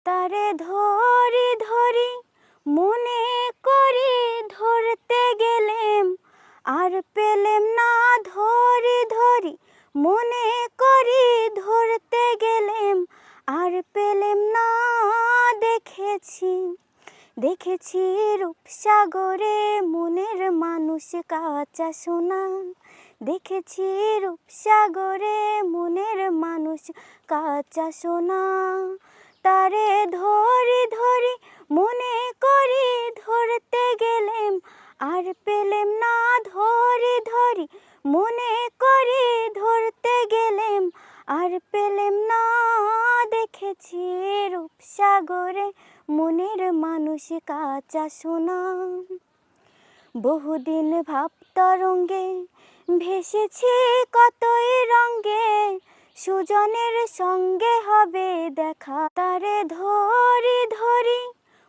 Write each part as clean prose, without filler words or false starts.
তারে ধরি ধরি মনে করি ধরতে গেলেম আর পেলেম না। ধরি ধরি মনে করি ধরতে গেলেম আর পেলেম না। দেখেছি দেখেছি রূপসাগরে মনের মানুষ কাঁচা সোনা। দেখেছি রূপসাগরে মনের মানুষ কাঁচা সোনা। তারে ধরি ধরি মনে করি ধরতে গেলেম আর পেলেম না। ধরি ধরি মনে করি ধরতে গেলেম আর পেলেম না। দেখেছি রূপসাগরে মনের মানুষ কাঁচা সোনা। বহুদিন ভাব তরঙ্গে ভেসেছি কতই রঙ্গে, সুজনের সঙ্গে হবে দেখা। তারে ধরি ধরি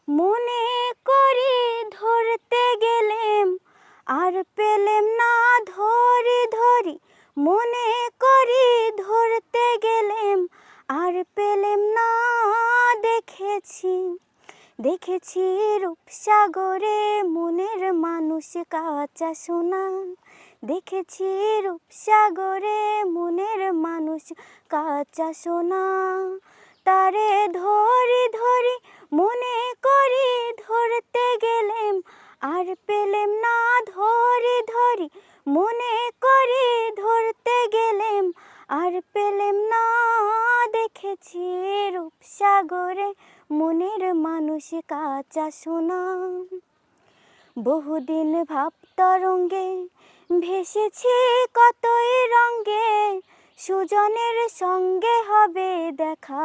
মনে করি ধরতে গেলেম আর পেলেম না। ধরি ধরি মনে করি ধরতে গেলেম আর পেলেম না। দেখেছি দেখেছি রূপসাগরে মনের মানুষ কাঁচা সোনা। দেখেছি রূপসাগরে মনের মানুষ কাঁচা সোনা। তারে ধরি ধরি মনে করি ধরতে গেলেম আর পেলেম না। ধরি ধরি মনে করি ধরতে গেলেম আর পেলেম না। দেখেছি রূপসাগরে মনের মানুষ কাঁচা সোনা। বহুদিন ভাব তরঙ্গে ভেসেছি কতই রঙ্গে, সুজনের সঙ্গে হবে দেখা।